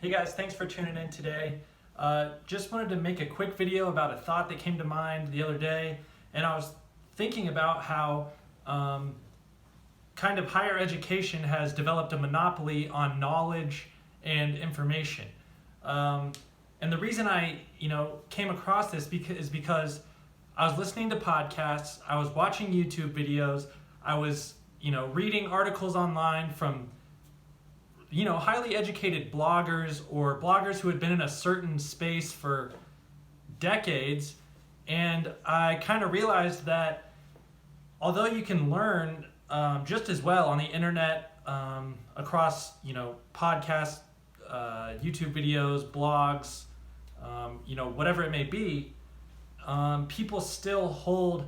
Hey guys, thanks for tuning in today. Just wanted to make a quick video about a thought that came to mind the other day, and I was thinking about how kind of higher education has developed a monopoly on knowledge and information. And the reason I came across this is because I was listening to podcasts, I was watching YouTube videos, I was reading articles online from highly educated bloggers or bloggers who had been in a certain space for decades, and I kind of realized that although you can learn just as well on the internet, across podcasts, YouTube videos, blogs, whatever it may be, people still hold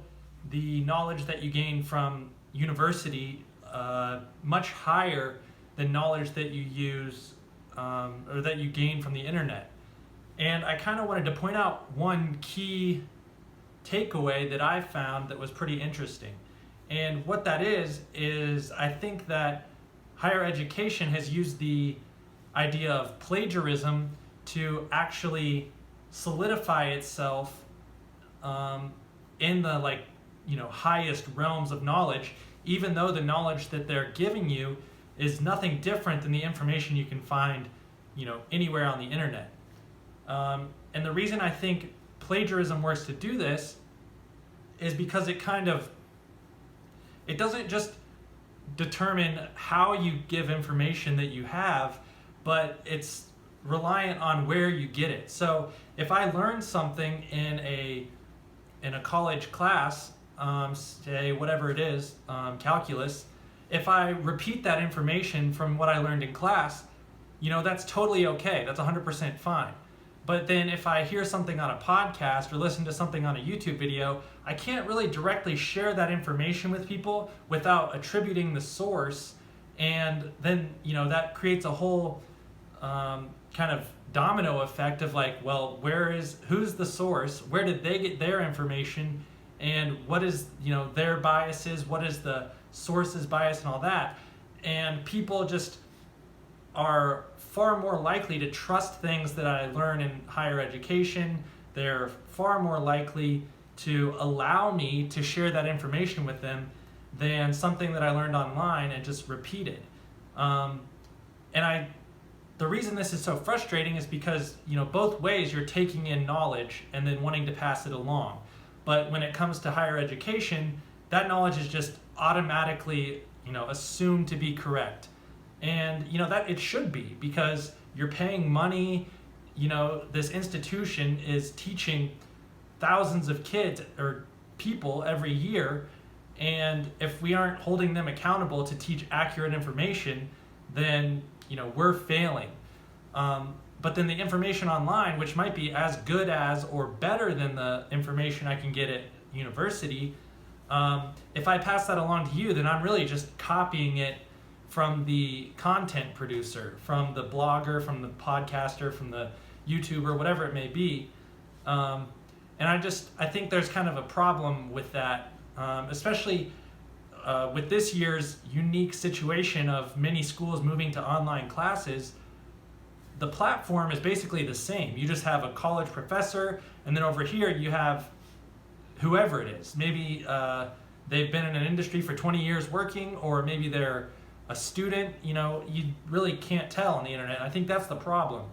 the knowledge that you gain from university much higher than knowledge that you use or that you gain from the internet. And I kind of wanted to point out one key takeaway that I found that was pretty interesting. And what that is I think that higher education has used the idea of plagiarism to actually solidify itself in the highest realms of knowledge, even though the knowledge that they're giving you is nothing different than the information you can find anywhere on the internet. And the reason I think plagiarism works to do this is because it doesn't just determine how you give information that you have, but it's reliant on where you get it. So if I learn something in a college class, say whatever it is, calculus, if I repeat that information from what I learned in class, that's totally okay. That's 100% fine. But then if I hear something on a podcast or listen to something on a YouTube video, I can't really directly share that information with people without attributing the source. And then, that creates a whole kind of domino effect of who's the source? Where did they get their information? And what is, their biases? What is the source's bias and all that? And people just are far more likely to trust things that I learn in higher education. They're far more likely to allow me to share that information with them than something that I learned online and just repeated. The reason this is so frustrating is because both ways you're taking in knowledge and then wanting to pass it along. But when it comes to higher education, that knowledge is just automatically assumed to be correct. And that it should be, because you're paying money. This institution is teaching thousands of kids or people every year, and if we aren't holding them accountable to teach accurate information, then we're failing. But then the information online, which might be as good as or better than the information I can get at university, if I pass that along to you, then I'm really just copying it from the content producer, from the blogger, from the podcaster, from the YouTuber, whatever it may be. And I think there's kind of a problem with that, especially with this year's unique situation of many schools moving to online classes. The platform is basically the same. You just have a college professor, and then over here you have whoever it is. Maybe they've been in an industry for 20 years working, or maybe they're a student. You really can't tell on the internet. I think that's the problem.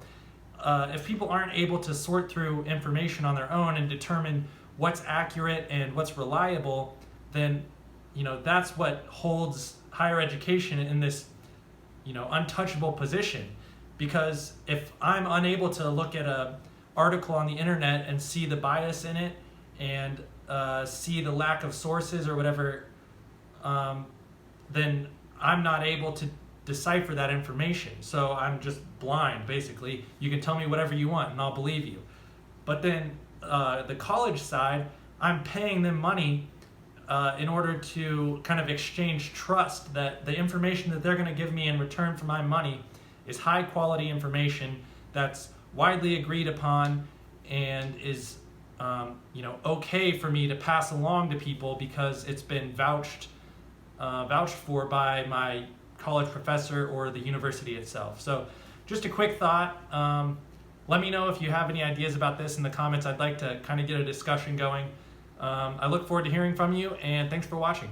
If people aren't able to sort through information on their own and determine what's accurate and what's reliable, then that's what holds higher education in this untouchable position. Because if I'm unable to look at an article on the internet and see the bias in it and see the lack of sources or whatever, then I'm not able to decipher that information. So I'm just blind, basically. You can tell me whatever you want and I'll believe you. But then the college side, I'm paying them money in order to kind of exchange trust that the information that they're going to give me in return for my money is high quality information that's widely agreed upon and is okay for me to pass along to people because it's been vouched for by my college professor or the university itself. So just a quick thought. Let me know if you have any ideas about this in the comments. I'd like to kind of get a discussion going. I look forward to hearing from you, and thanks for watching.